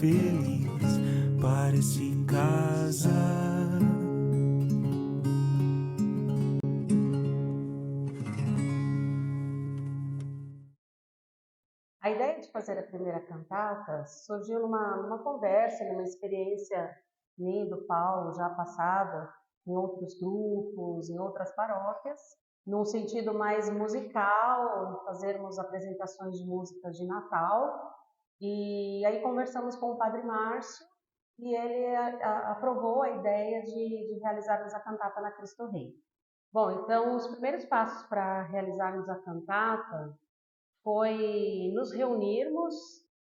feliz, parece casa. A ideia de fazer a primeira cantata surgiu numa conversa, numa experiência minha e do Paulo já passada em outros grupos, em outras paróquias, num sentido mais musical, fazermos apresentações de músicas de Natal. E aí conversamos com o Padre Márcio e ele aprovou a ideia de realizarmos a cantata na Cristo Rei. Bom, então os primeiros passos para realizarmos a cantata foi nos reunirmos,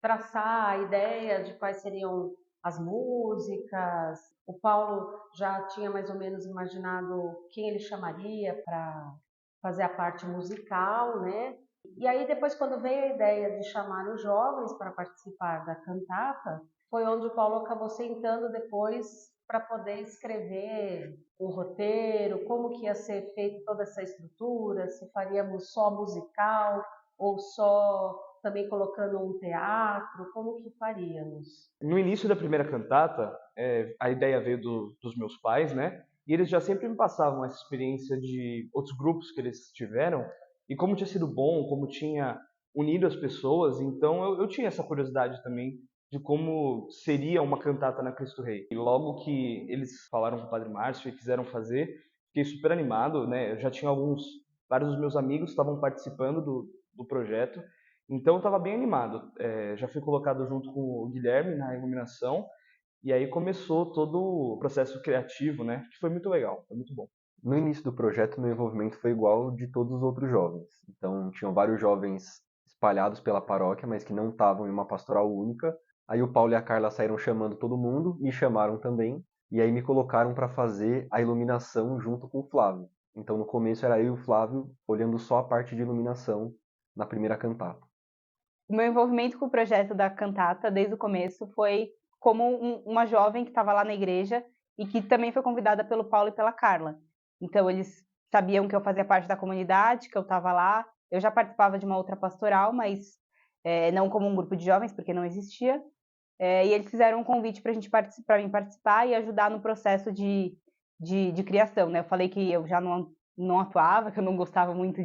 traçar a ideia de quais seriam as músicas. O Paulo já tinha mais ou menos imaginado quem ele chamaria para fazer a parte musical, né? E aí depois, quando veio a ideia de chamar os jovens para participar da cantata, foi onde o Paulo acabou sentando depois para poder escrever o roteiro, como que ia ser feita toda essa estrutura, se faríamos só musical ou só também colocando um teatro, como que faríamos? No início da primeira cantata, a ideia veio dos meus pais, né? E eles já sempre me passavam essa experiência de outros grupos que eles tiveram e como tinha sido bom, como tinha unido as pessoas. Então eu tinha essa curiosidade também de como seria uma cantata na Cristo Rei. E logo que eles falaram com o Padre Márcio e quiseram fazer, fiquei super animado, né? Eu já tinha vários dos meus amigos estavam participando do projeto. Então eu estava bem animado. Já fui colocado junto com o Guilherme na iluminação e aí começou todo o processo criativo, né? Que foi muito legal, foi muito bom. No início do projeto, meu envolvimento foi igual ao de todos os outros jovens. Então, tinham vários jovens espalhados pela paróquia, mas que não estavam em uma pastoral única. Aí o Paulo e a Carla saíram chamando todo mundo, me chamaram também, e aí me colocaram para fazer a iluminação junto com o Flávio. Então, no começo era eu e o Flávio olhando só a parte de iluminação na primeira cantata. O meu envolvimento com o projeto da cantata, desde o começo, foi como uma jovem que estava lá na igreja e que também foi convidada pelo Paulo e pela Carla. Então, eles sabiam que eu fazia parte da comunidade, que eu estava lá. Eu já participava de uma outra pastoral, mas não como um grupo de jovens, porque não existia. E eles fizeram um convite para mim participar e ajudar no processo de criação, né? Eu falei que eu já não atuava, que eu não gostava muito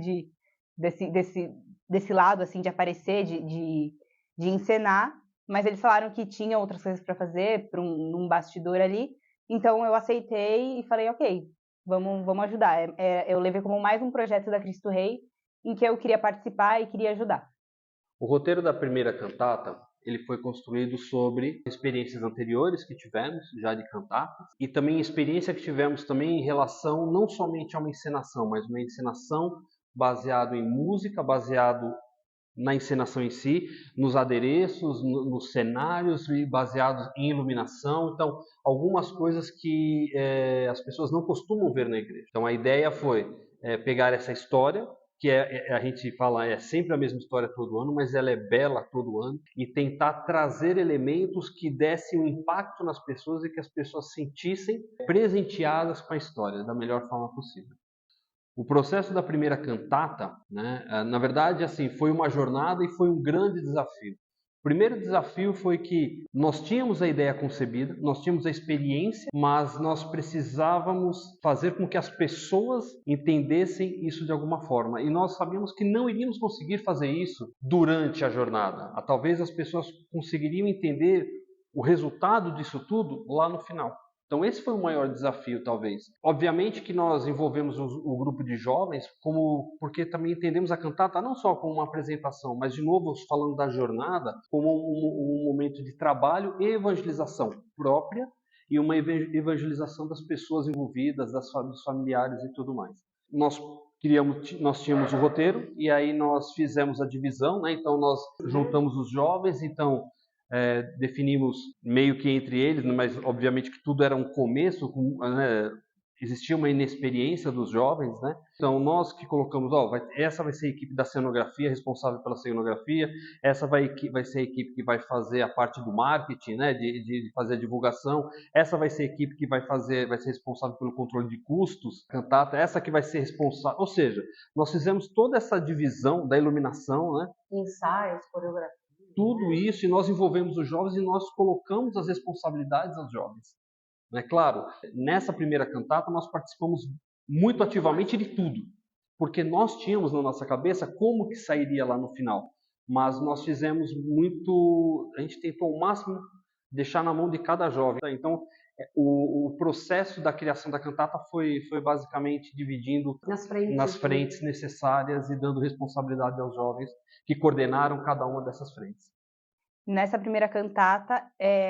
desse lado, assim, de aparecer, de encenar, mas eles falaram que tinha outras coisas para fazer, num bastidor ali. Então eu aceitei e falei, ok, vamos ajudar. Eu levei como mais um projeto da Cristo Rei, em que eu queria participar e queria ajudar. O roteiro da primeira cantata, ele foi construído sobre experiências anteriores que tivemos, já de cantatas, e também experiência que tivemos também em relação não somente a uma encenação, mas uma encenação baseado em música, baseado na encenação em si, nos adereços, nos cenários e baseados em iluminação. Então, algumas coisas que as pessoas não costumam ver na igreja. Então, a ideia foi pegar essa história, que a gente fala é sempre a mesma história todo ano, mas ela é bela todo ano, e tentar trazer elementos que dessem um impacto nas pessoas e que as pessoas sentissem presenteadas com a história da melhor forma possível. O processo da primeira cantata, né, na verdade, assim, foi uma jornada e foi um grande desafio. O primeiro desafio foi que nós tínhamos a ideia concebida, nós tínhamos a experiência, mas nós precisávamos fazer com que as pessoas entendessem isso de alguma forma. E nós sabíamos que não iríamos conseguir fazer isso durante a jornada. Talvez as pessoas conseguiriam entender o resultado disso tudo lá no final. Então esse foi o maior desafio, talvez. Obviamente que nós envolvemos o grupo de jovens, porque também entendemos a cantata não só como uma apresentação, mas de novo falando da jornada, como um momento de trabalho e evangelização própria e uma evangelização das pessoas envolvidas, dos familiares e tudo mais. Nós tínhamos o roteiro e aí nós fizemos a divisão, né? Então nós juntamos os jovens, então definimos meio que entre eles, mas obviamente que tudo era um começo, né? Existia uma inexperiência dos jovens, né? Então nós que colocamos, essa vai ser a equipe da cenografia, responsável pela cenografia, essa vai ser a equipe que vai fazer a parte do marketing, né? De fazer a divulgação, essa vai ser a equipe que vai ser responsável pelo controle de custos, cantata, essa que vai ser responsável, ou seja, nós fizemos toda essa divisão da iluminação, né? Ensaios, coreografia. tudo isso e nós envolvemos os jovens e nós colocamos as responsabilidades aos jovens. É claro, nessa primeira cantata nós participamos muito ativamente de tudo, porque nós tínhamos na nossa cabeça como que sairia lá no final, mas nós fizemos muito, a gente tentou ao máximo deixar na mão de cada jovem. Então, o processo da criação da cantata foi basicamente dividindo nas frentes necessárias e dando responsabilidade aos jovens que coordenaram cada uma dessas frentes. Nessa primeira cantata,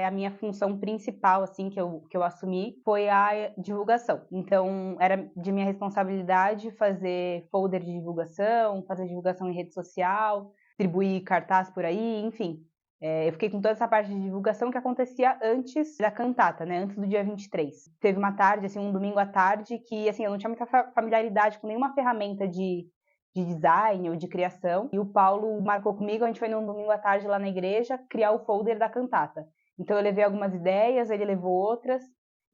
a minha função principal, assim, que eu assumi, foi a divulgação. Então, era de minha responsabilidade fazer folder de divulgação, fazer divulgação em rede social, distribuir cartaz por aí, enfim. Eu fiquei com toda essa parte de divulgação que acontecia antes da cantata, né? Antes do dia 23. Teve uma tarde, assim, um domingo à tarde, que, assim, eu não tinha muita familiaridade com nenhuma ferramenta de design ou de criação, e o Paulo marcou comigo, a gente foi num domingo à tarde lá na igreja criar o folder da cantata. Então eu levei algumas ideias, ele levou outras,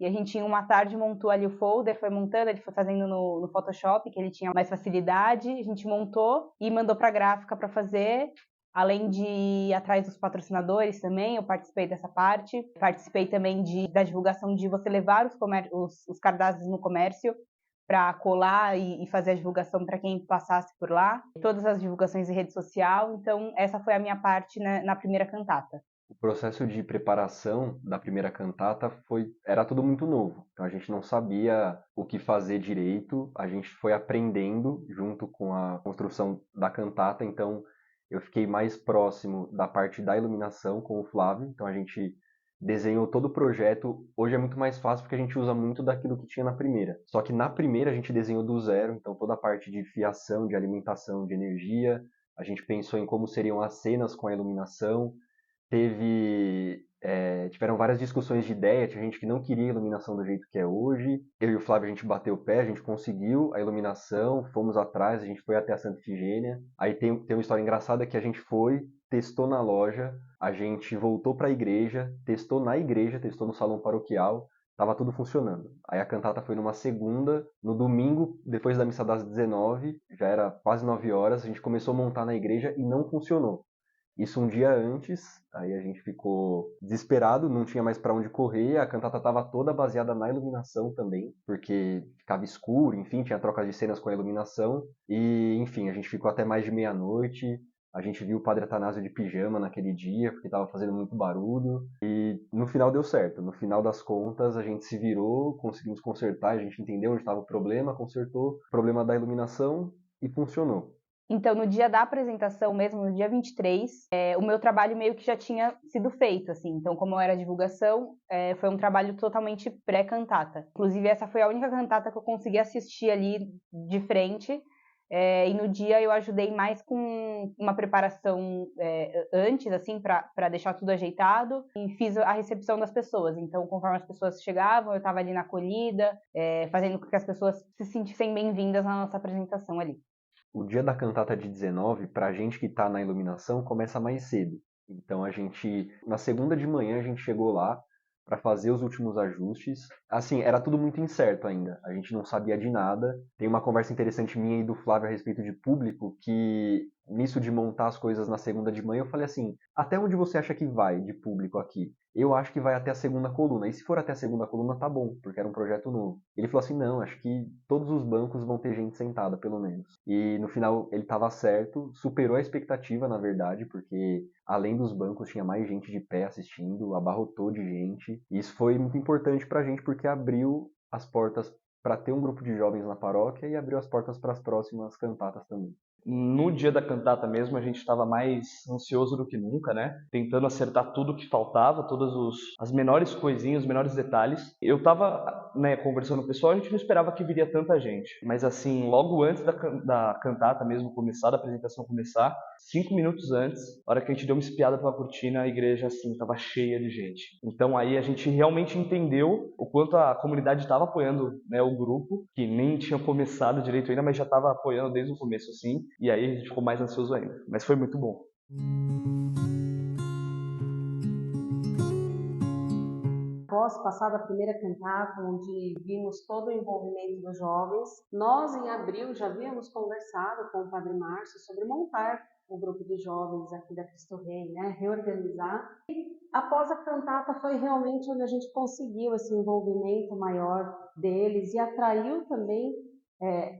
e a gente em uma tarde montou ali o folder, foi montando, ele foi fazendo no Photoshop, que ele tinha mais facilidade, a gente montou e mandou para a gráfica para fazer, além de ir atrás dos patrocinadores também, eu participei dessa parte, participei também da divulgação de você levar os cartazes no comércio, para colar e fazer a divulgação para quem passasse por lá, todas as divulgações em rede social, então essa foi a minha parte na primeira cantata. O processo de preparação da primeira cantata era tudo muito novo, então a gente não sabia o que fazer direito, a gente foi aprendendo junto com a construção da cantata, então eu fiquei mais próximo da parte da iluminação com o Flávio, então a gente desenhou todo o projeto. Hoje é muito mais fácil porque a gente usa muito daquilo que tinha na primeira. Só que na primeira a gente desenhou do zero, então toda a parte de fiação, de alimentação, de energia, a gente pensou em como seriam as cenas com a iluminação. Tiveram várias discussões de ideia, tinha gente que não queria a iluminação do jeito que é hoje. Eu e o Flávio, a gente bateu o pé, a gente conseguiu a iluminação, fomos atrás, a gente foi até a Santa Ifigênia. Aí tem uma história engraçada que a gente foi, testou na loja, a gente voltou para a igreja, testou na igreja, testou no salão paroquial, estava tudo funcionando. Aí a cantata foi numa segunda, no domingo, depois da missa das 19, já era quase 9 horas, a gente começou a montar na igreja e não funcionou. Isso um dia antes, aí a gente ficou desesperado, não tinha mais para onde correr, a cantata estava toda baseada na iluminação também, porque ficava escuro, enfim, tinha troca de cenas com a iluminação, e enfim, a gente ficou até mais de meia-noite, a gente viu o Padre Atanásio de pijama naquele dia, porque estava fazendo muito barulho, e no final deu certo, no final das contas a gente se virou, conseguimos consertar, a gente entendeu onde estava o problema, consertou o problema da iluminação e funcionou. Então, no dia da apresentação mesmo, no dia 23, o meu trabalho meio que já tinha sido feito, assim. Então, como era divulgação, foi um trabalho totalmente pré-cantata. Inclusive, essa foi a única cantata que eu consegui assistir ali de frente. E no dia eu ajudei mais com uma preparação antes, assim, para deixar tudo ajeitado. E fiz a recepção das pessoas. Então, conforme as pessoas chegavam, eu estava ali na acolhida, fazendo com que as pessoas se sentissem bem-vindas na nossa apresentação ali. O dia da cantata de 19, pra gente que tá na iluminação, começa mais cedo. Então na segunda de manhã a gente chegou lá para fazer os últimos ajustes. Assim, era tudo muito incerto ainda. A gente não sabia de nada. Tem uma conversa interessante minha e do Flávio a respeito de público, que nisso de montar as coisas na segunda de manhã, eu falei assim, até onde você acha que vai de público aqui? Eu acho que vai até a segunda coluna. E se for até a segunda coluna, tá bom, porque era um projeto novo. Ele falou assim, não, acho que todos os bancos vão ter gente sentada, pelo menos. E no final ele estava certo, superou a expectativa, na verdade, porque além dos bancos tinha mais gente de pé assistindo, abarrotou de gente. E isso foi muito importante pra gente, porque abriu as portas para ter um grupo de jovens na paróquia e abriu as portas para as próximas cantatas também. No dia da cantata mesmo, a gente estava mais ansioso do que nunca, né? Tentando acertar tudo que faltava, as menores coisinhas, os menores detalhes. Eu estava, né, conversando com o pessoal, a gente não esperava que viria tanta gente. Mas assim, logo antes da cantata mesmo começar, da apresentação começar, 5 minutos antes, a hora que a gente deu uma espiada pela cortina, a igreja assim estava cheia de gente. Então aí a gente realmente entendeu o quanto a comunidade estava apoiando, né, o grupo, que nem tinha começado direito ainda, mas já estava apoiando desde o começo assim. E aí a gente ficou mais ansioso ainda. Mas foi muito bom. Após passar da primeira cantata, onde vimos todo o envolvimento dos jovens, nós em abril já havíamos conversado com o Padre Márcio sobre montar o grupo de jovens aqui da Cristo Rei, né, reorganizar. E após a cantata foi realmente onde a gente conseguiu esse envolvimento maior deles e atraiu também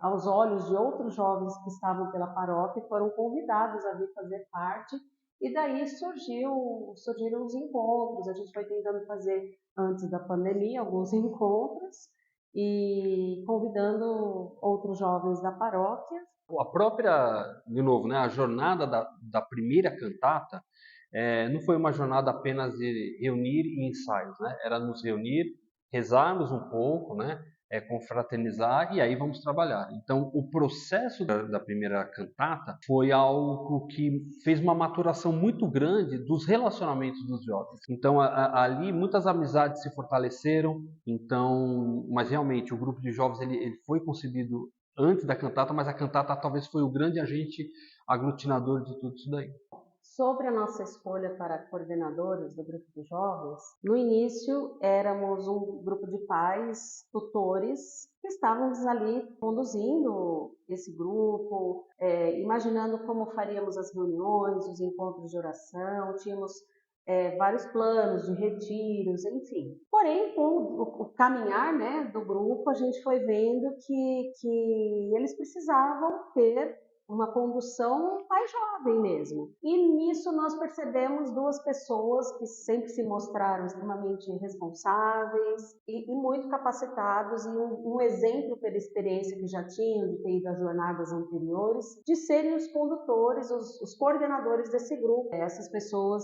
aos olhos de outros jovens que estavam pela paróquia, foram convidados a vir fazer parte, e daí surgiram os encontros. A gente foi tentando fazer, antes da pandemia, alguns encontros, e convidando outros jovens da paróquia. A própria, de novo, né, a jornada da primeira cantata não foi uma jornada apenas de reunir e ensaios, né? Era nos reunir, rezarmos um pouco, né? Confraternizar e aí vamos trabalhar. Então, o processo da primeira cantata foi algo que fez uma maturação muito grande dos relacionamentos dos jovens. Então, ali muitas amizades se fortaleceram. Então, mas realmente o grupo de jovens ele foi concebido antes da cantata, mas a cantata talvez foi o grande agente aglutinador de tudo isso daí. Sobre a nossa escolha para coordenadores do grupo de jovens, no início éramos um grupo de pais, tutores, que estávamos ali conduzindo esse grupo, imaginando como faríamos as reuniões, os encontros de oração, tínhamos vários planos de retiros, enfim. Porém, com o caminhar, né, do grupo, a gente foi vendo que eles precisavam ter uma condução mais jovem mesmo. E nisso nós percebemos duas pessoas que sempre se mostraram extremamente responsáveis e muito capacitados, e um exemplo pela experiência que já tinham de ter ido às jornadas anteriores, de serem os condutores, os coordenadores desse grupo. Essas pessoas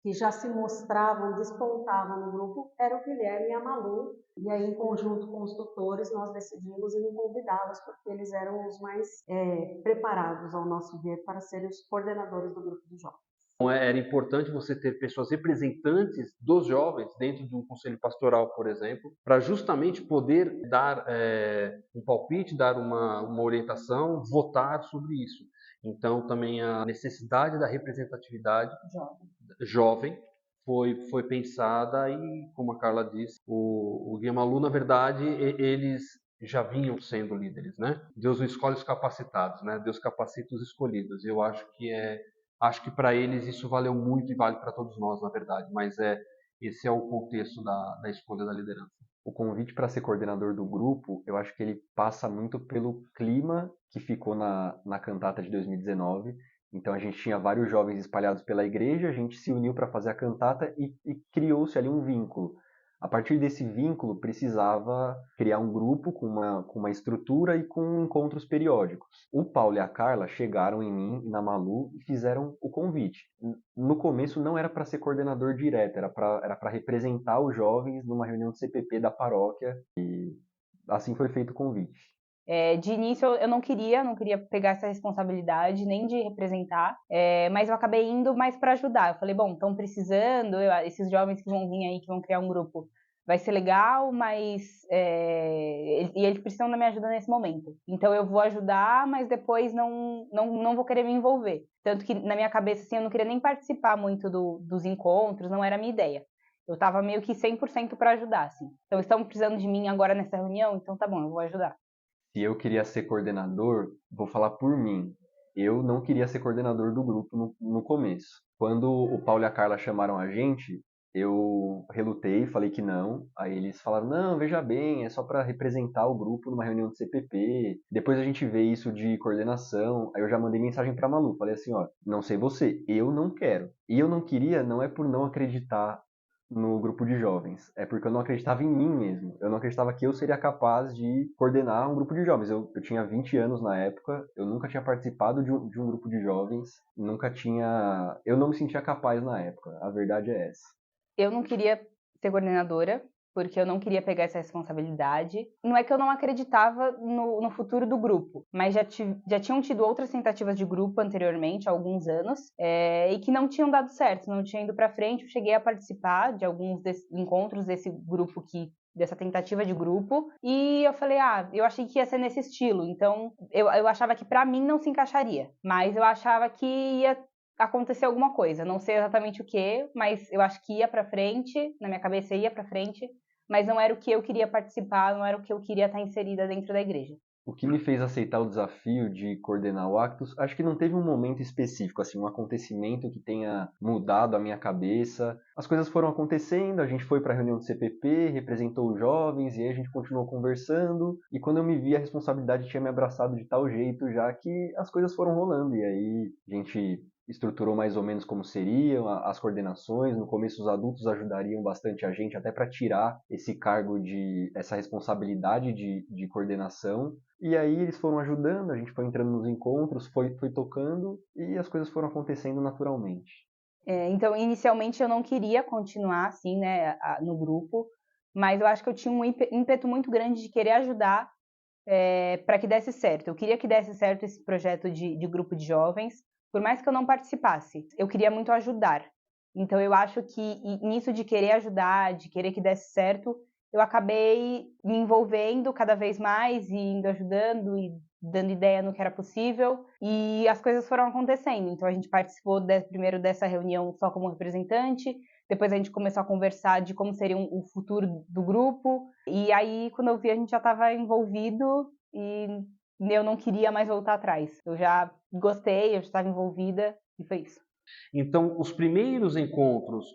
que já se mostravam, despontavam no grupo, era o Guilherme e a Malu. E aí, em conjunto com os tutores, nós decidimos em convidá-los, porque eles eram os mais preparados, ao nosso ver, para serem os coordenadores do grupo de jovens. Então, era importante você ter pessoas representantes dos jovens dentro de um conselho pastoral, por exemplo, para justamente poder dar um palpite, dar uma orientação, votar sobre isso. Então, também a necessidade da representatividade jovem foi pensada, e, como a Carla disse, o Guia Malu, na verdade, eles já vinham sendo líderes, né? Deus não escolhe os capacitados, né? Deus capacita os escolhidos. Eu acho que para eles isso valeu muito e vale para todos nós, na verdade. Mas esse é o contexto da escolha da liderança. O convite para ser coordenador do grupo, eu acho que ele passa muito pelo clima que ficou na cantata de 2019. Então a gente tinha vários jovens espalhados pela igreja, a gente se uniu para fazer a cantata e criou-se ali um vínculo. A partir desse vínculo, precisava criar um grupo com uma estrutura e com encontros periódicos. O Paulo e a Carla chegaram em mim e na Malu e fizeram o convite. No começo não era para ser coordenador direto, era para representar os jovens numa reunião de CPP da paróquia, e assim foi feito o convite. De início eu não queria pegar essa responsabilidade, nem de representar, mas eu acabei indo mais para ajudar. Eu falei, bom, estão precisando, esses jovens que vão vir aí, que vão criar um grupo, vai ser legal, mas e eles precisam da minha ajuda nesse momento. Então eu vou ajudar, mas depois não vou querer me envolver. Tanto que na minha cabeça, assim, eu não queria nem participar muito dos encontros, não era a minha ideia. Eu estava meio que 100% para ajudar, assim. Então estão precisando de mim agora nessa reunião, então tá bom, eu vou ajudar. Se eu queria ser coordenador, vou falar por mim. Eu não queria ser coordenador do grupo no começo. Quando o Paulo e a Carla chamaram a gente, eu relutei, falei que não. Aí eles falaram, não, veja bem, é só para representar o grupo numa reunião de CPP. Depois a gente vê isso de coordenação. Aí eu já mandei mensagem para Malu, falei assim, ó, não sei você, eu não quero. E eu não queria, não é por não acreditar no grupo de jovens, é porque eu não acreditava em mim mesmo. Eu não acreditava que eu seria capaz de coordenar um grupo de jovens. Eu tinha 20 anos na época, eu nunca tinha participado de um grupo de jovens, eu não me sentia capaz na época, a verdade é essa. Eu não queria ser coordenadora, porque eu não queria pegar essa responsabilidade. Não é que eu não acreditava no futuro do grupo, mas já tinham tido outras tentativas de grupo anteriormente, há alguns anos, e que não tinham dado certo, não tinham ido para frente. Eu cheguei a participar de alguns encontros desse grupo dessa tentativa de grupo, e eu falei, eu achei que ia ser nesse estilo, então eu achava que para mim não se encaixaria, mas eu achava que ia acontecer alguma coisa, não sei exatamente o que, mas eu acho que ia para frente, na minha cabeça ia para frente, mas não era o que eu queria participar, não era o que eu queria estar inserida dentro da igreja. O que me fez aceitar o desafio de coordenar o Actus, acho que não teve um momento específico, assim, um acontecimento que tenha mudado a minha cabeça. As coisas foram acontecendo, a gente foi para a reunião do CPP, representou os jovens, e aí a gente continuou conversando. E quando eu me vi, a responsabilidade tinha me abraçado de tal jeito já que as coisas foram rolando. E aí a gente estruturou mais ou menos como seriam as coordenações. No começo, os adultos ajudariam bastante a gente, até para tirar esse cargo essa responsabilidade de coordenação. E aí eles foram ajudando, a gente foi entrando nos encontros, foi tocando e as coisas foram acontecendo naturalmente. Então, inicialmente eu não queria continuar assim, né, no grupo, mas eu acho que eu tinha um ímpeto muito grande de querer ajudar para que desse certo. Eu queria que desse certo esse projeto de grupo de jovens, por mais que eu não participasse. Eu queria muito ajudar. Então, eu acho que nisso de querer ajudar, de querer que desse certo, eu acabei me envolvendo cada vez mais e indo ajudando e dando ideia no que era possível, e as coisas foram acontecendo. Então, a gente participou primeiro dessa reunião só como representante, depois a gente começou a conversar de como seria o futuro do grupo, e aí, quando eu vi, a gente já estava envolvido e eu não queria mais voltar atrás. Eu já gostei, eu já estava envolvida, e foi isso. Então, os primeiros encontros,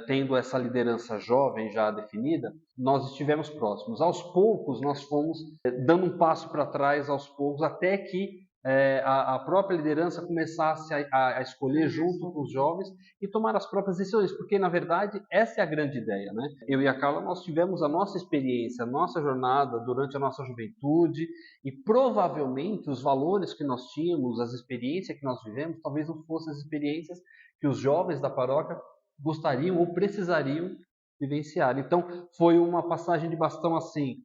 tendo essa liderança jovem já definida, nós estivemos próximos. Aos poucos, nós fomos dando um passo para trás, aos poucos, até que a própria liderança começasse a escolher junto com os jovens e tomar as próprias decisões, porque, na verdade, essa é a grande ideia, né? Eu e a Carla, nós tivemos a nossa experiência, a nossa jornada durante a nossa juventude, e provavelmente os valores que nós tínhamos, as experiências que nós vivemos, talvez não fossem as experiências que os jovens da paróquia gostariam ou precisariam vivenciar. Então, foi uma passagem de bastão assim,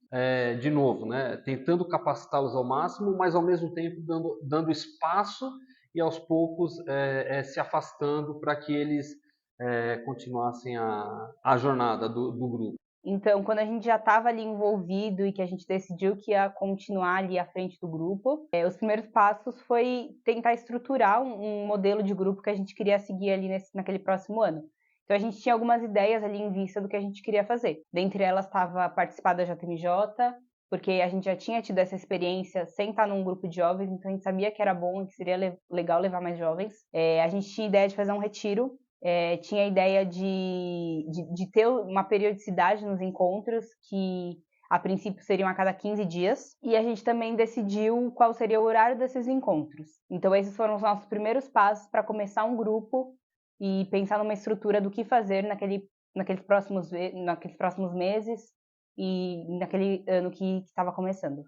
de novo, né? Tentando capacitá-los ao máximo, mas ao mesmo tempo dando espaço e aos poucos se afastando para que eles continuassem a jornada do grupo. Então, quando a gente já estava ali envolvido e que a gente decidiu que ia continuar ali à frente do grupo, os primeiros passos foi tentar estruturar um modelo de grupo que a gente queria seguir ali naquele próximo ano. Então, a gente tinha algumas ideias ali em vista do que a gente queria fazer. Dentre elas estava participar da JMJ, porque a gente já tinha tido essa experiência sem estar num grupo de jovens, então a gente sabia que era bom e que seria legal levar mais jovens. A gente tinha ideia de fazer um retiro, tinha a ideia de ter uma periodicidade nos encontros, que a princípio seriam a cada 15 dias, e a gente também decidiu qual seria o horário desses encontros. Então, esses foram os nossos primeiros passos para começar um grupo e pensar numa estrutura do que fazer naqueles próximos meses e naquele ano que estava começando.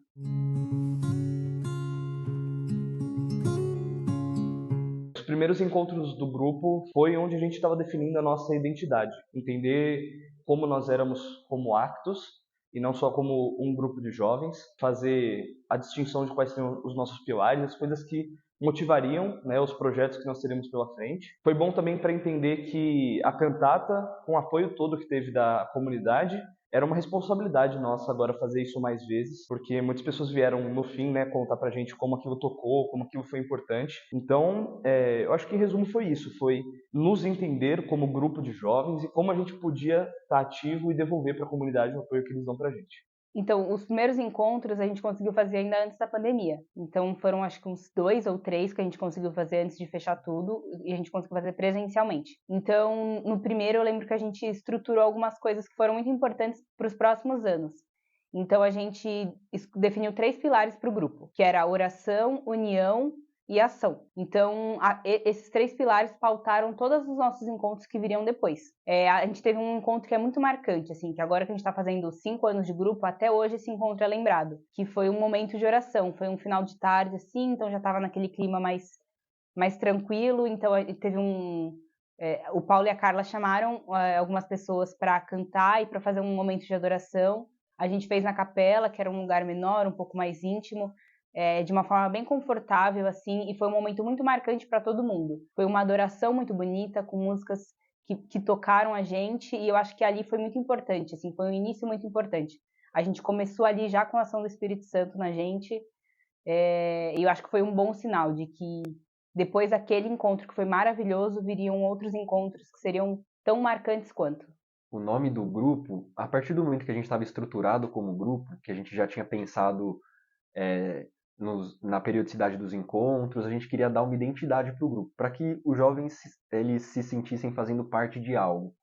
Os primeiros encontros do grupo foi onde a gente estava definindo a nossa identidade, entender como nós éramos como Actus e não só como um grupo de jovens, fazer a distinção de quais seriam os nossos pilares, as coisas que motivariam, né, os projetos que nós teríamos pela frente. Foi bom também para entender que a cantata, com o apoio todo que teve da comunidade, era uma responsabilidade nossa agora fazer isso mais vezes, porque muitas pessoas vieram no fim, né, contar pra gente como aquilo tocou, como aquilo foi importante. Então, eu acho que em resumo foi isso, foi nos entender como grupo de jovens e como a gente podia estar ativo e devolver para a comunidade o apoio que eles dão pra gente. Então, os primeiros encontros a gente conseguiu fazer ainda antes da pandemia. Então, foram acho que uns 2 ou 3 que a gente conseguiu fazer antes de fechar tudo, e a gente conseguiu fazer presencialmente. Então, no primeiro eu lembro que a gente estruturou algumas coisas que foram muito importantes para os próximos anos. Então, a gente definiu 3 pilares para o grupo, que era a oração, união e ação. Então, esses 3 pilares pautaram todos os nossos encontros que viriam depois. A gente teve um encontro que é muito marcante, assim, que agora que a gente está fazendo 5 anos de grupo, até hoje esse encontro é lembrado, que foi um momento de oração, foi um final de tarde, assim, então já estava naquele clima mais tranquilo, então teve o Paulo e a Carla chamaram algumas pessoas para cantar e para fazer um momento de adoração. A gente fez na capela, que era um lugar menor, um pouco mais íntimo, de uma forma bem confortável, assim, e foi um momento muito marcante para todo mundo. Foi uma adoração muito bonita, com músicas que tocaram a gente, e eu acho que ali foi muito importante, assim, foi um início muito importante. A gente começou ali já com a ação do Espírito Santo na gente, e eu acho que foi um bom sinal de que depois daquele encontro que foi maravilhoso, viriam outros encontros que seriam tão marcantes quanto. O nome do grupo, a partir do momento que a gente estava estruturado como grupo, que a gente já tinha pensado na periodicidade dos encontros, a gente queria dar uma identidade para o grupo, para que os jovens eles se sentissem fazendo parte de algo.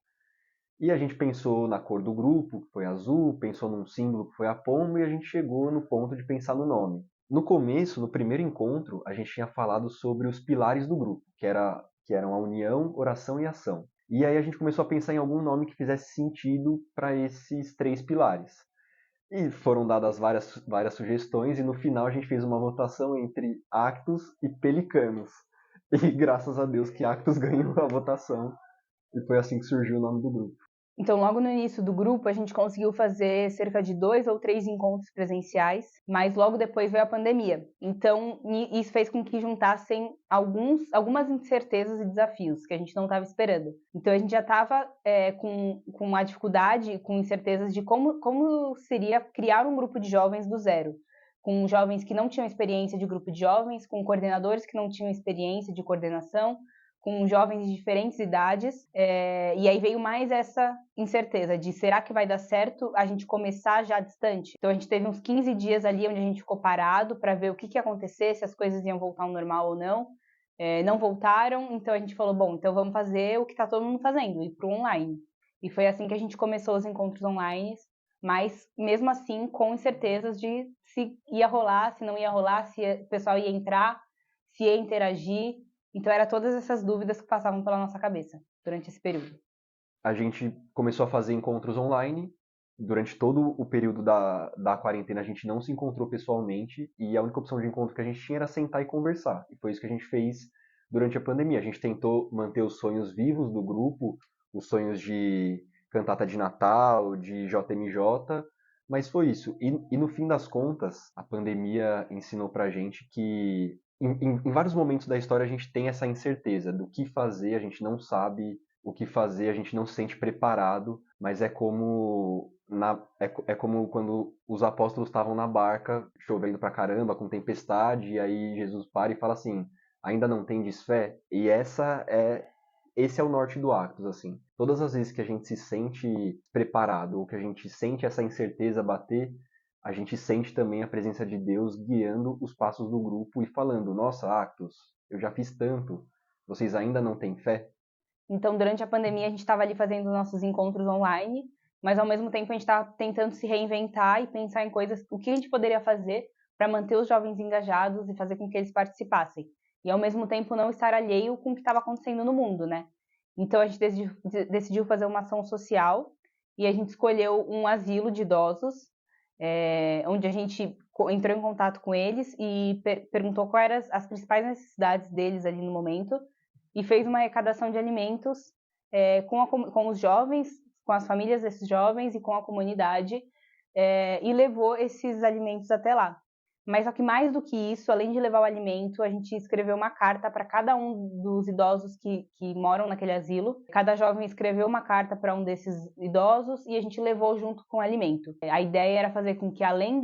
E a gente pensou na cor do grupo, que foi azul, pensou num símbolo, que foi a pomba, e a gente chegou no ponto de pensar no nome. No começo, no primeiro encontro, a gente tinha falado sobre os pilares do grupo, que eram a união, oração e ação. E aí a gente começou a pensar em algum nome que fizesse sentido para esses 3 pilares. E foram dadas várias sugestões, e no final a gente fez uma votação entre Actos e Pelicanos. E graças a Deus que Actos ganhou a votação, e foi assim que surgiu o nome do grupo. Então, logo no início do grupo, a gente conseguiu fazer cerca de 2 ou 3 encontros presenciais, mas logo depois veio a pandemia. Então, isso fez com que juntassem algumas incertezas e desafios que a gente não estava esperando. Então, a gente já estava com uma dificuldade, com incertezas de como seria criar um grupo de jovens do zero, com jovens que não tinham experiência de grupo de jovens, com coordenadores que não tinham experiência de coordenação, com jovens de diferentes idades, e aí veio mais essa incerteza de será que vai dar certo a gente começar já distante? Então a gente teve uns 15 dias ali onde a gente ficou parado para ver o que ia acontecer, se as coisas iam voltar ao normal ou não. Não voltaram, então a gente falou, bom, então vamos fazer o que está todo mundo fazendo, ir para o online. E foi assim que a gente começou os encontros online, mas mesmo assim com incertezas de se ia rolar, se não ia rolar, se o pessoal ia entrar, se ia interagir. Então, eram todas essas dúvidas que passavam pela nossa cabeça durante esse período. A gente começou a fazer encontros online. Durante todo o período da quarentena, a gente não se encontrou pessoalmente, e a única opção de encontro que a gente tinha era sentar e conversar. E foi isso que a gente fez durante a pandemia. A gente tentou manter os sonhos vivos do grupo, os sonhos de cantata de Natal, de JMJ, mas foi isso. E no fim das contas, a pandemia ensinou pra gente que em vários momentos da história a gente tem essa incerteza do que fazer, a gente não sabe o que fazer, a gente não se sente preparado, mas é como quando os apóstolos estavam na barca, chovendo pra caramba, com tempestade, e aí Jesus para e fala assim, ainda não tendes fé? E esse é o norte do Actos, assim. Todas as vezes que a gente se sente preparado, ou que a gente sente essa incerteza bater, a gente sente também a presença de Deus guiando os passos do grupo e falando, nossa, Actos, eu já fiz tanto, vocês ainda não têm fé? Então, durante a pandemia, a gente estava ali fazendo nossos encontros online, mas ao mesmo tempo a gente estava tentando se reinventar e pensar em coisas, o que a gente poderia fazer para manter os jovens engajados e fazer com que eles participassem. E ao mesmo tempo não estar alheio com o que estava acontecendo no mundo, né? Então a gente decidiu fazer uma ação social e a gente escolheu um asilo de idosos, onde a gente entrou em contato com eles e perguntou quais eram as principais necessidades deles ali no momento e fez uma arrecadação de alimentos com os jovens, com as famílias desses jovens e com a comunidade, e levou esses alimentos até lá. Mas só que mais do que isso, além de levar o alimento, a gente escreveu uma carta para cada um dos idosos que moram naquele asilo. Cada jovem escreveu uma carta para um desses idosos e a gente levou junto com o alimento. A ideia era fazer com que, além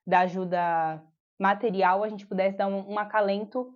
da ajuda material, a gente pudesse dar um acalento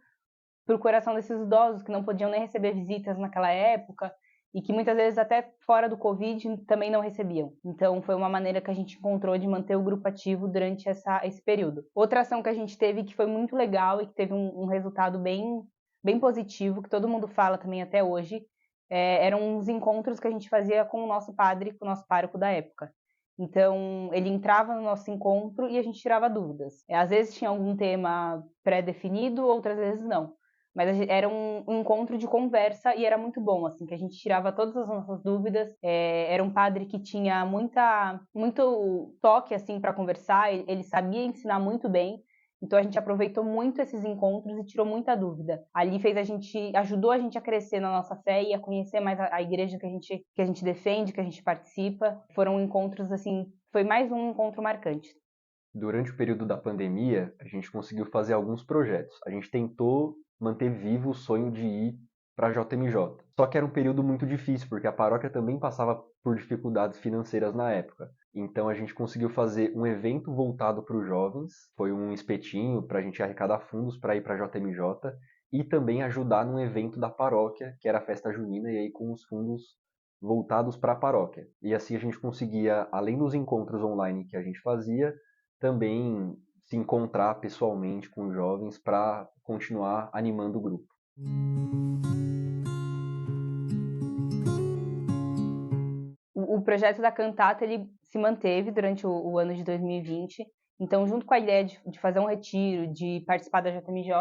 para o coração desses idosos que não podiam nem receber visitas naquela época e que muitas vezes até fora do Covid também não recebiam. Então foi uma maneira que a gente encontrou de manter o grupo ativo durante esse período. Outra ação que a gente teve que foi muito legal e que teve um resultado bem positivo, que todo mundo fala também até hoje, eram uns encontros que a gente fazia com o nosso padre, com o nosso pároco da época. Então, ele entrava no nosso encontro e a gente tirava dúvidas. Às vezes tinha algum tema pré-definido, outras vezes não. Mas era um encontro de conversa e era muito bom, assim, que a gente tirava todas as nossas dúvidas. Era um padre que tinha muito toque, assim, para conversar, ele sabia ensinar muito bem. Então a gente aproveitou muito esses encontros e tirou muita dúvida. Ali ajudou a gente a crescer na nossa fé e a conhecer mais a igreja que a gente defende, que a gente participa. Foram encontros, assim, foi mais um encontro marcante. Durante o período da pandemia, a gente conseguiu fazer alguns projetos. A gente tentou manter vivo o sonho de ir para a JMJ. Só que era um período muito difícil, porque a paróquia também passava por dificuldades financeiras na época. Então a gente conseguiu fazer um evento voltado para os jovens, foi um espetinho para a gente arrecadar fundos para ir para a JMJ e também ajudar num evento da paróquia, que era a festa junina, e aí com os fundos voltados para a paróquia. E assim a gente conseguia, além dos encontros online que a gente fazia, também se encontrar pessoalmente com os jovens para continuar animando o grupo. O projeto da cantata ele se manteve durante o ano de 2020. Então, junto com a ideia de fazer um retiro, de participar da JMJ,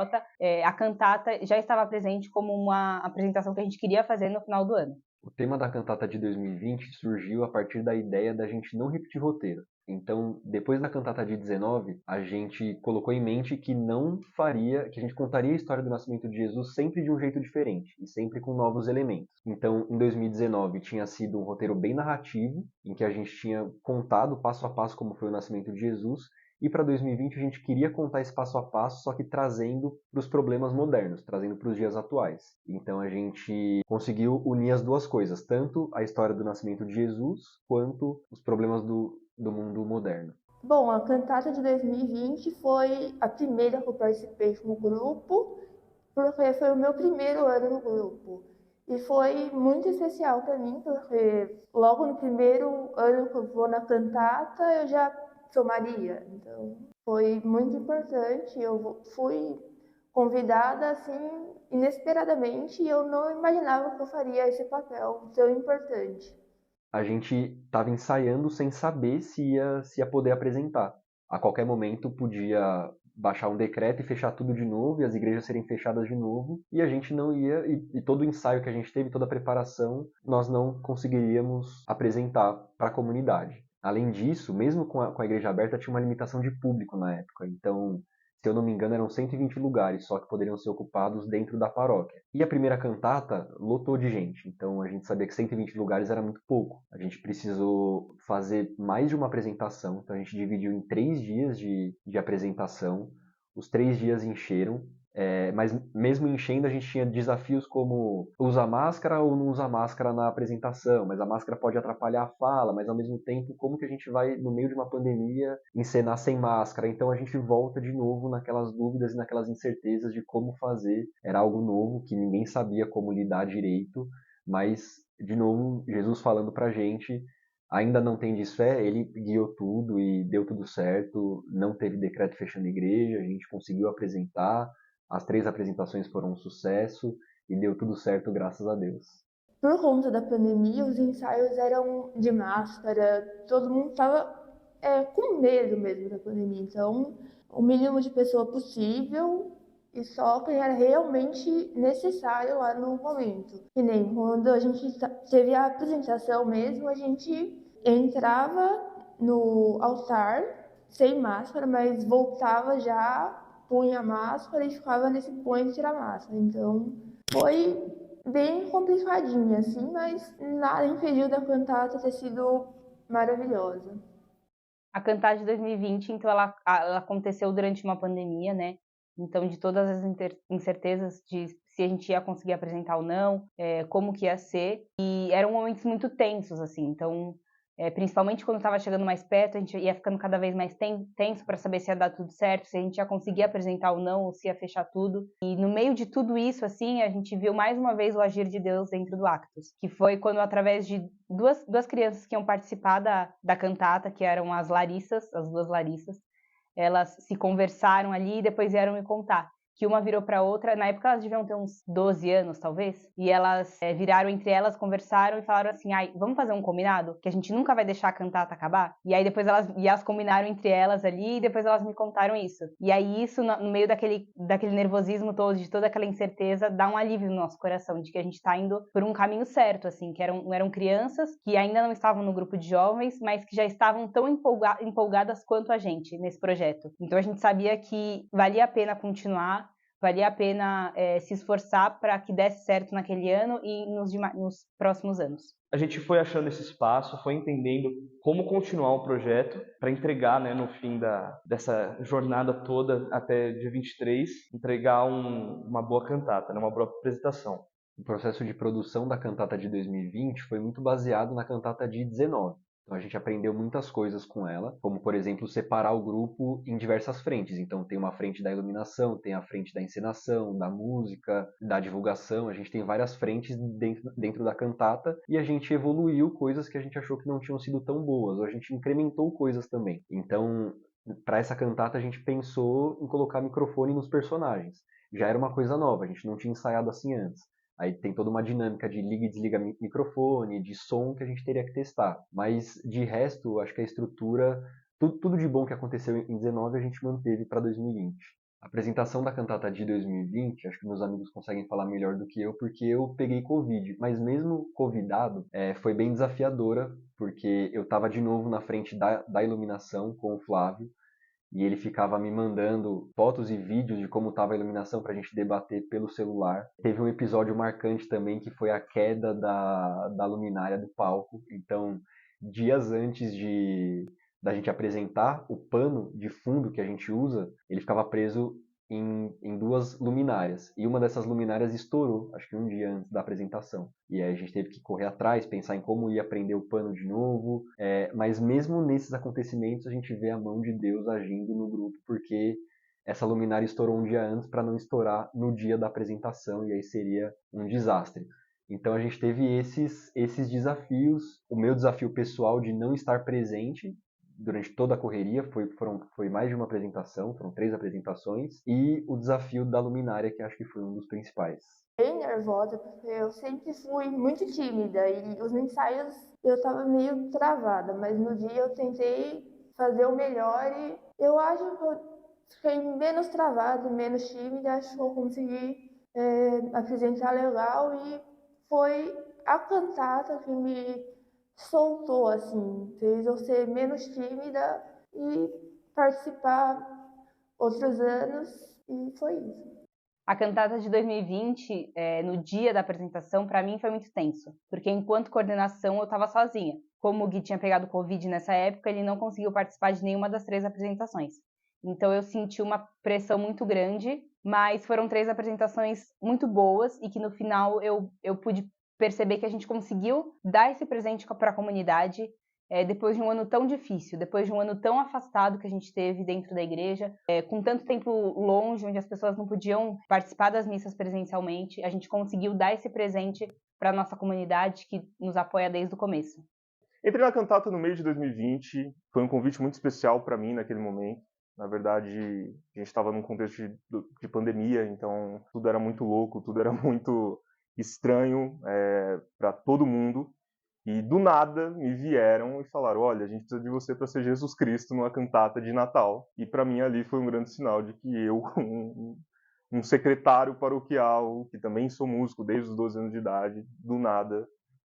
a cantata já estava presente como uma apresentação que a gente queria fazer no final do ano. O tema da cantata de 2020 surgiu a partir da ideia da gente não repetir roteiro. Então, depois da cantata de 19, a gente colocou em mente que que a gente contaria a história do nascimento de Jesus sempre de um jeito diferente e sempre com novos elementos. Então, em 2019 tinha sido um roteiro bem narrativo, em que a gente tinha contado passo a passo como foi o nascimento de Jesus. E para 2020 a gente queria contar esse passo a passo, só que trazendo para os problemas modernos, trazendo para os dias atuais. Então a gente conseguiu unir as duas coisas, tanto a história do nascimento de Jesus, quanto os problemas do mundo moderno. Bom, a cantata de 2020 foi a primeira que eu participei como grupo, porque foi o meu primeiro ano no grupo. E foi muito especial para mim, porque logo no primeiro ano que eu vou na cantata, eu já sou Maria. Então, foi muito importante. Eu fui convidada, assim, inesperadamente, e eu não imaginava que eu faria esse papel tão importante. A gente estava ensaiando sem saber se ia poder apresentar. A qualquer momento podia baixar um decreto e fechar tudo de novo, e as igrejas serem fechadas de novo, e a gente não ia, e todo o ensaio que a gente teve, toda a preparação, nós não conseguiríamos apresentar para a comunidade. Além disso, mesmo com a igreja aberta, tinha uma limitação de público na época, então, se eu não me engano, eram 120 lugares só que poderiam ser ocupados dentro da paróquia. E a primeira cantata lotou de gente, então a gente sabia que 120 lugares era muito pouco. A gente precisou fazer mais de uma apresentação, então a gente dividiu em 3 dias de apresentação. Os 3 dias encheram, mas mesmo enchendo a gente tinha desafios como usar máscara ou não usar máscara na apresentação, mas a máscara pode atrapalhar a fala, mas ao mesmo tempo como que a gente vai, no meio de uma pandemia, encenar sem máscara? Então a gente volta de novo naquelas dúvidas e naquelas incertezas de como fazer. Era algo novo que ninguém sabia como lidar direito, mas, de novo, Jesus falando pra gente: ainda não tendes fé, ele guiou tudo e deu tudo certo, não teve decreto fechando a igreja, a gente conseguiu apresentar, as 3 apresentações foram um sucesso e deu tudo certo, graças a Deus. Por conta da pandemia, os ensaios eram de máscara, todo mundo estava com medo mesmo da pandemia. Então, o mínimo de pessoa possível e só quem era realmente necessário lá no momento. E nem quando a gente teve a apresentação mesmo, a gente entrava no altar sem máscara, mas voltava já, punha a máscara e ficava nesse põe e tira a máscara. Então, foi bem complicadinha, assim, mas nada impediu da cantata ter sido maravilhosa. A cantata de 2020, então, ela aconteceu durante uma pandemia, né? Então, de todas as incertezas de se a gente ia conseguir apresentar ou não, como que ia ser. E eram momentos muito tensos, assim. Então, principalmente quando estava chegando mais perto, a gente ia ficando cada vez mais tenso para saber se ia dar tudo certo, se a gente ia conseguir apresentar ou não, ou se ia fechar tudo. E no meio de tudo isso, assim, a gente viu mais uma vez o agir de Deus dentro do Actus, que foi quando, através de duas crianças que iam participar da cantata, que eram as duas Larissas, elas se conversaram ali e depois vieram me contar que uma virou para outra, na época elas deviam ter uns 12 anos, talvez, e elas viraram entre elas, conversaram e falaram assim: ai, vamos fazer um combinado? Que a gente nunca vai deixar a cantata acabar? E aí depois elas combinaram entre elas ali, e depois elas me contaram isso. E aí isso, no meio daquele nervosismo todo, de toda aquela incerteza, dá um alívio no nosso coração, de que a gente tá indo por um caminho certo, assim, que eram crianças que ainda não estavam no grupo de jovens, mas que já estavam tão empolgadas quanto a gente nesse projeto. Então a gente sabia que valia a pena continuar, valia a pena se esforçar para que desse certo naquele ano e nos próximos anos. A gente foi achando esse espaço, foi entendendo como continuar o projeto para entregar, né, no fim dessa jornada toda até dia 23, entregar uma boa cantata, né, uma boa apresentação. O processo de produção da cantata de 2020 foi muito baseado na cantata de 19. Então a gente aprendeu muitas coisas com ela, como por exemplo separar o grupo em diversas frentes. Então tem uma frente da iluminação, tem a frente da encenação, da música, da divulgação. A gente tem várias frentes dentro da cantata e a gente evoluiu coisas que a gente achou que não tinham sido tão boas, ou a gente incrementou coisas também. Então para essa cantata a gente pensou em colocar microfone nos personagens. Já era uma coisa nova, a gente não tinha ensaiado assim antes. Aí tem toda uma dinâmica de liga e desliga microfone, de som que a gente teria que testar. Mas de resto, acho que a estrutura, tudo de bom que aconteceu em 19 a gente manteve para 2020. A apresentação da cantata de 2020, acho que meus amigos conseguem falar melhor do que eu, porque eu peguei Covid. Mas mesmo convidado, foi bem desafiadora, porque eu estava de novo na frente da iluminação com o Flávio, e ele ficava me mandando fotos e vídeos de como estava a iluminação para a gente debater pelo celular. Teve um episódio marcante também, que foi a queda da luminária do palco. Então, dias antes da gente apresentar, o pano de fundo que a gente usa, ele ficava preso em duas luminárias. E uma dessas luminárias estourou, acho que um dia antes da apresentação. E aí a gente teve que correr atrás, pensar em como ia prender o pano de novo. Mas mesmo nesses acontecimentos, a gente vê a mão de Deus agindo no grupo, porque essa luminária estourou um dia antes para não estourar no dia da apresentação, e aí seria um desastre. Então a gente teve esses desafios. O meu desafio pessoal de não estar presente durante toda a correria, foi mais de uma apresentação, foram 3 apresentações, e o desafio da luminária, que acho que foi um dos principais. Bem nervosa, porque eu sempre fui muito tímida e os ensaios eu estava meio travada, mas no dia eu tentei fazer o melhor e eu acho que eu fiquei menos travada, menos tímida, acho que eu consegui apresentar legal e foi a cantata que me soltou, assim, fez eu ser menos tímida e participar outros anos, e foi isso. A cantata de 2020, no dia da apresentação, para mim foi muito tenso, porque enquanto coordenação eu estava sozinha. Como o Gui tinha pegado Covid nessa época, ele não conseguiu participar de nenhuma das 3 apresentações. Então eu senti uma pressão muito grande, mas foram 3 apresentações muito boas e que no final eu pude perceber que a gente conseguiu dar esse presente para a comunidade, depois de um ano tão difícil, depois de um ano tão afastado que a gente teve dentro da igreja, com tanto tempo longe, onde as pessoas não podiam participar das missas presencialmente, a gente conseguiu dar esse presente para a nossa comunidade que nos apoia desde o começo. Entrei na cantata no mês de 2020, foi um convite muito especial para mim naquele momento. Na verdade, a gente estava num contexto de pandemia, então tudo era muito louco, tudo era muito estranho para todo mundo. E do nada me vieram e falaram: olha, a gente precisa de você para ser Jesus Cristo numa cantata de Natal. E para mim ali foi um grande sinal de que eu, um secretário paroquial, que também sou músico desde os 12 anos de idade, do nada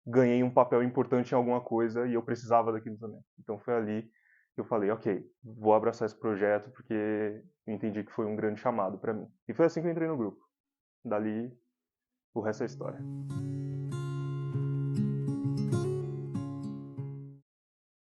ganhei um papel importante em alguma coisa e eu precisava daquilo também. Então foi ali que eu falei: ok, vou abraçar esse projeto porque eu entendi que foi um grande chamado para mim. E foi assim que eu entrei no grupo. Dali, o resto é história.